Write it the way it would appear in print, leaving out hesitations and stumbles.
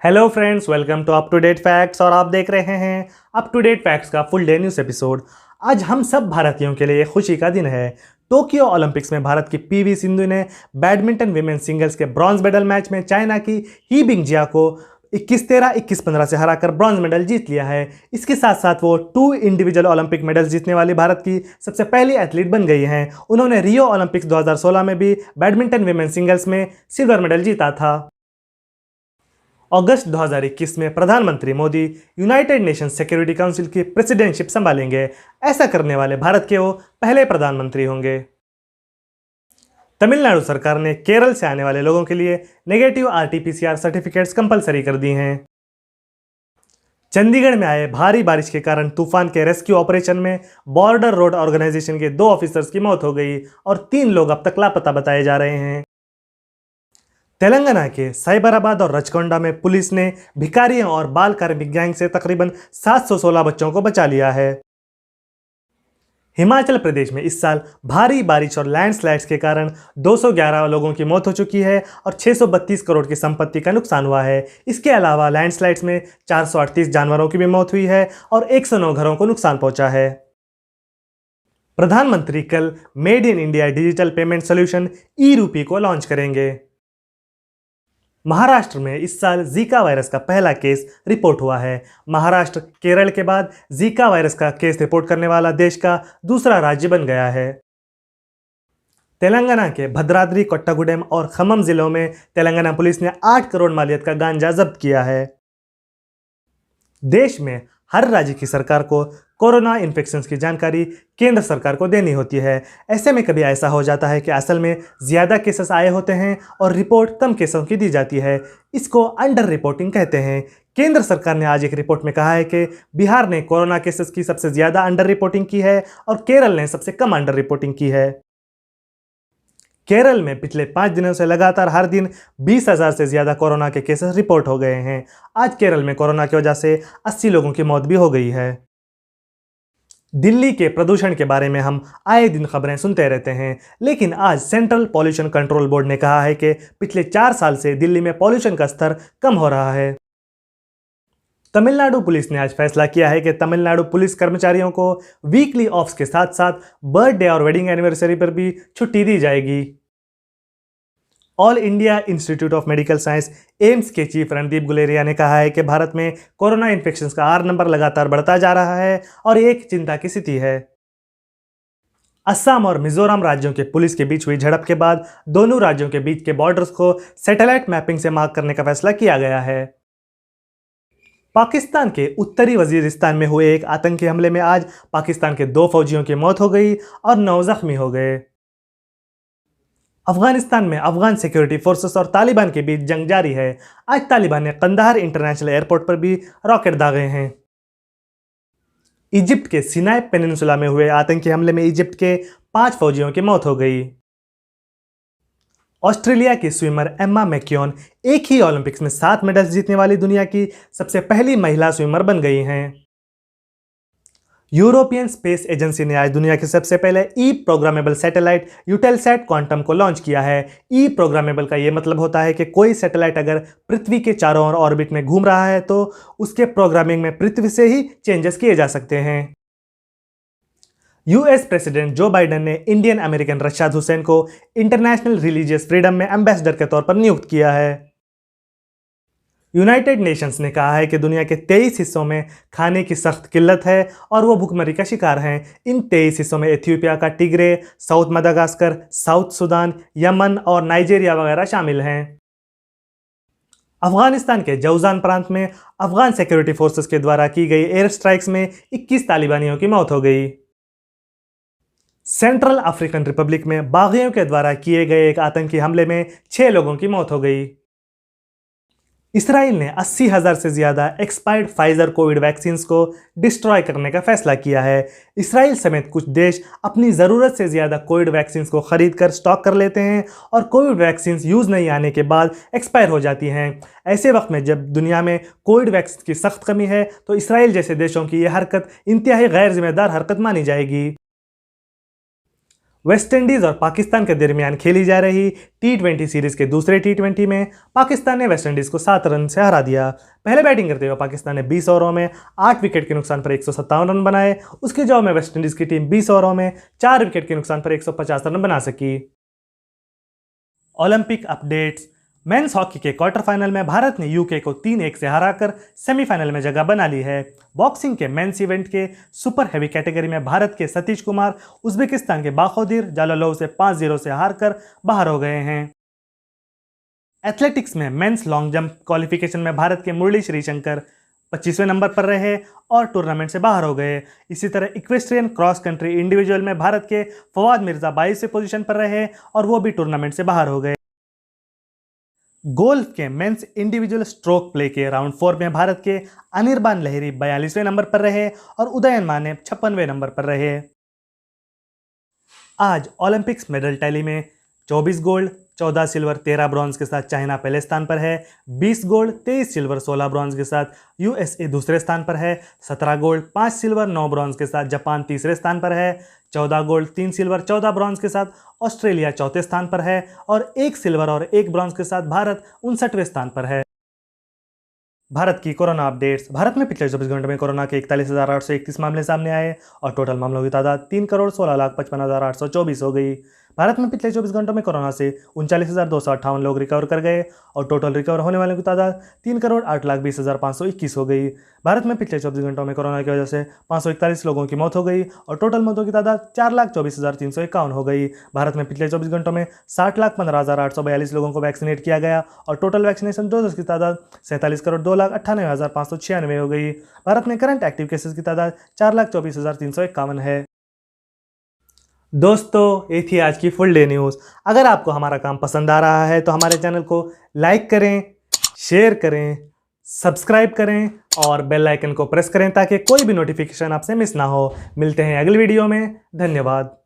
Hello friends, welcome to up to date facts और आप देख रहे हैं अप टू डेट फैक्ट्स का फुल डे न्यूज़ एपिसोड। आज हम सब भारतीयों के लिए खुशी का दिन है। टोक्यो ओलंपिक्स में भारत की पीवी सिंधु ने बैडमिंटन विमेन सिंगल्स के ब्रॉन्ज मेडल मैच में चाइना की ही बिंगजिया को 21-13, 21-15 से हराकर ब्रॉन्ज मेडल जीत लिया है। इसके साथ साथ वो 2 इंडिविजुअल ओलंपिक मेडल्स जीतने वाली भारत की सबसे पहली एथलीट बन गई हैं। उन्होंने रियो ओलंपिक्स 2016 में भी बैडमिंटन विमेन सिंगल्स में सिल्वर मेडल जीता था। अगस्त 2021 में प्रधानमंत्री Modi United Nations security council की प्रेसिडेंटशिप संभालेंगे। ऐसा करने वाले भारत के वो पहले प्रधानमंत्री होंगे। तमिलनाडु सरकार ने केरल से आने वाले लोगों के लिए नेगेटिव आरटी-पीसीआर सर्टिफिकेट्स कंपलसरी कर दी हैं। चंडीगढ़ में आए भारी बारिश के कारण तूफान के रेस्क्यू ऑपरेशन में बॉर्डर रोड ऑर्गेनाइजेशन के 2 ऑफिसर्स की मौत हो गई और 3 लोग अब तक लापता बताए जा रहे हैं। तेलंगाना के साइबराबाद और रचकोंडा में पुलिस ने भिखारियों और बाल कार्मिक गैंग से तकरीबन 716 बच्चों को बचा लिया है। हिमाचल प्रदेश में इस साल भारी बारिश और लैंडस्लाइड्स के कारण 211 लोगों की मौत हो चुकी है और 632 करोड़ की संपत्ति का नुकसान हुआ है। इसके अलावा लैंडस्लाइड्स में 438 जानवरों की भी मौत हुई है और 109 घरों को नुकसान पहुंचा है। प्रधानमंत्री कल made in India digital payment solution e-rupee को लॉन्च करेंगे। महाराष्ट्र में इस साल जीका वायरस का पहला केस रिपोर्ट हुआ है। महाराष्ट्र केरल के बाद जीका वायरस का केस रिपोर्ट करने वाला देश का दूसरा राज्य बन गया है। तेलंगाना के भद्राद्री, कोट्टागुडेम और खम्मम जिलों में तेलंगाना पुलिस ने 8 करोड़ मालियत का गांजा जब्त किया है। देश में हर राज्य की सरकार को कोरोना इन्फेक्शन की जानकारी केंद्र सरकार को देनी होती है। ऐसे में कभी ऐसा हो जाता है कि असल में ज़्यादा केसेस आए होते हैं और रिपोर्ट कम केसों की दी जाती है। इसको अंडर रिपोर्टिंग कहते हैं। केंद्र सरकार ने आज एक रिपोर्ट में कहा है कि बिहार ने कोरोना केसेस की सबसे ज़्यादा अंडर रिपोर्टिंग की है और केरल ने सबसे कम अंडर रिपोर्टिंग की है। केरल में पिछले 5 दिनों से लगातार हर दिन 20,000 से ज़्यादा कोरोना के केसेस रिपोर्ट हो गए हैं। आज केरल में कोरोना की वजह से 80 लोगों की मौत भी हो गई है। दिल्ली के प्रदूषण के बारे में हम आए दिन खबरें सुनते रहते हैं, लेकिन आज सेंट्रल पॉल्यूशन कंट्रोल बोर्ड ने कहा है कि पिछले 4 साल से दिल्ली में पॉल्यूशन का स्तर कम हो रहा है। तमिलनाडु पुलिस ने आज फैसला किया है कि तमिलनाडु पुलिस कर्मचारियों को वीकली ऑफ्स के साथ साथ बर्थडे और वेडिंग एनिवर्सरी पर भी छुट्टी दी जाएगी। All India institute of medical science AIIMS के चीफ रणदीप गुलेरिया ने कहा है कि भारत में कोरोना इन्फेक्शन का R नंबर लगातार बढ़ता जा रहा है और ये एक चिंता की स्थिति है। असम और मिजोरम राज्यों के पुलिस के बीच हुई झड़प के बाद दोनों राज्यों के बीच के बॉर्डर्स को सैटेलाइट मैपिंग से मार्क करने का फैसला किया गया है। पाकिस्तान के उत्तरी वजीरिस्तान में हुए एक आतंकी हमले में आज पाकिस्तान के 2 फौजियों की मौत हो गई और 9 जख्मी हो गए। अफगानिस्तान में अफगान सिक्योरिटी फोर्सेस और तालिबान के बीच जंग जारी है। आज तालिबान ने कंदाहार इंटरनेशनल एयरपोर्ट पर भी रॉकेट दागे हैं। इजिप्ट के सिनाई पेनिनसुला में हुए आतंकी हमले में इजिप्ट के 5 फौजियों की मौत हो गई। ऑस्ट्रेलिया की स्विमर एम्मा मैक्योन एक ही ओलंपिक्स में 7 मेडल्स जीतने वाली दुनिया की सबसे पहली महिला स्विमर बन गई हैं। यूरोपियन स्पेस एजेंसी ने आज दुनिया के सबसे पहले ई प्रोग्रामेबल सैटेलाइट यूटेलसैट क्वांटम को लॉन्च किया है। ई प्रोग्रामेबल का यह मतलब होता है कि कोई सैटेलाइट अगर पृथ्वी के चारों ओर ऑर्बिट में घूम रहा है तो उसके प्रोग्रामिंग में पृथ्वी से ही चेंजेस किए जा सकते हैं। यूएस प्रेसिडेंट जो बाइडेन ने इंडियन अमेरिकन रशाद हुसैन को इंटरनेशनल रिलीजियस फ्रीडम में एम्बेसडर के तौर पर नियुक्त किया है। यूनाइटेड नेशंस ने कहा है कि दुनिया के 23 हिस्सों में खाने की सख्त किल्लत है और वो भुखमरी का शिकार हैं। इन 23 हिस्सों में इथियोपिया का Tigray, south Madagascar, south Sudan, Yemen और नाइजीरिया वगैरह शामिल हैं। अफगानिस्तान के जौजान प्रांत में अफगान सिक्योरिटी फोर्सेस के द्वारा की गई एयर स्ट्राइक्स में 21 तालिबानियों की मौत हो गई। सेंट्रल अफ्रीकन रिपब्लिक में बागियों के द्वारा किए गए एक आतंकी हमले में 6 लोगों की मौत हो गई। इसराइल ने 80,000 से ज़्यादा एक्सपायर्ड फाइजर कोविड वैक्सीन को डिस्ट्रॉय करने का फैसला किया है। इसराइल समेत कुछ देश अपनी ज़रूरत से ज़्यादा कोविड वैक्सीन को खरीद कर स्टॉक कर लेते हैं और कोविड वैक्सीन यूज़ नहीं आने के बाद एक्सपायर हो जाती हैं। ऐसे वक्त में जब दुनिया में कोविड वैक्सीन की सख्त कमी है तो इसराइल जैसे देशों की यह हरकत इंतहाई गैर जिम्मेदार हरकत मानी जाएगी। वेस्टइंडीज और पाकिस्तान के दरमियान खेली जा रही T20 सीरीज के दूसरे T20 में पाकिस्तान ने वेस्टइंडीज को 7 रन से हरा दिया। पहले बैटिंग करते हुए पाकिस्तान ने 20 ओवरों में 8 विकेट के नुकसान पर 157 रन बनाए। उसके जवाब में वेस्टइंडीज की टीम 20 ओवरों में 4 विकेट के नुकसान पर 150 रन बना सकी। Olympic updates. मेंस हॉकी के क्वार्टर फाइनल में भारत ने यूके को 3-1 से हराकर सेमीफाइनल में जगह बना ली है। बॉक्सिंग के मेंस इवेंट के सुपर हैवी कैटेगरी में भारत के सतीश कुमार उज्बेकिस्तान के बाखोदिर जालालोव से 5-0 से हारकर बाहर हो गए हैं। एथलेटिक्स में मेंस लॉन्ग जंप क्वालिफिकेशन में भारत के मुरली श्रीशंकर 25वें नंबर पर रहे और टूर्नामेंट से बाहर हो गए। इसी तरह इक्वेस्ट्रियन क्रॉस कंट्री इंडिविजुअल में भारत के फवाद मिर्जा 22वें पोजीशन पर रहे और वो भी टूर्नामेंट से बाहर हो गए। गोल्फ के मेंस इंडिविजुअल स्ट्रोक प्ले के राउंड 4 में भारत के अनिर्बान लहरी 42वें नंबर पर रहे और उदयन माने 56वें नंबर पर रहे। आज ओलंपिक्स मेडल टैली में 24 गोल्ड 14 सिल्वर 13 ब्रॉन्ज के साथ चाइना पहले स्थान पर है। 20 गोल्ड 23 सिल्वर 16 ब्रॉन्ज के साथ यूएसए दूसरे स्थान पर है। 17 गोल्ड 5 सिल्वर 9 ब्रॉन्ज के साथ जापान तीसरे स्थान पर है। 14 गोल्ड 3 सिल्वर 14 ब्रॉन्ज के साथ ऑस्ट्रेलिया चौथे स्थान पर है और 1 सिल्वर और 1 ब्रॉन्ज के साथ भारत 59वें स्थान पर है। भारत की कोरोना अपडेट्स। भारत में पिछले 24 घंटों में कोरोना के 41,831 मामले सामने आए और टोटल मामलों की तादाद 3,16,55,824 हो गई। भारत में पिछले 24 घंटों में कोरोना से 39,258 लोग रिकवर कर गए और टोटल रिकवर होने वालों की तादाद 3,08,20,521 हो गई। भारत में पिछले 24 घंटों में कोरोना की वजह से 541 लोगों की मौत हो गई और टोटल मौतों की तादाद 4,24,351 हो गई। भारत में पिछले 24 घंटों में 60,15,842 लोगों को वैक्सीनेट किया गया और टोटल वैक्सीनेशन डोजेस की तादाद 47,02,98,596 हो गई। भारत में करंट एक्टिव केसेस की तादाद 4,24,351 है। दोस्तों, ये थी आज की फुल डे न्यूज़। अगर आपको हमारा काम पसंद आ रहा है तो हमारे चैनल को लाइक करें, शेयर करें, सब्सक्राइब करें और बेल आइकन को प्रेस करें ताकि कोई भी नोटिफिकेशन आपसे मिस ना हो। मिलते हैं अगली वीडियो में। धन्यवाद।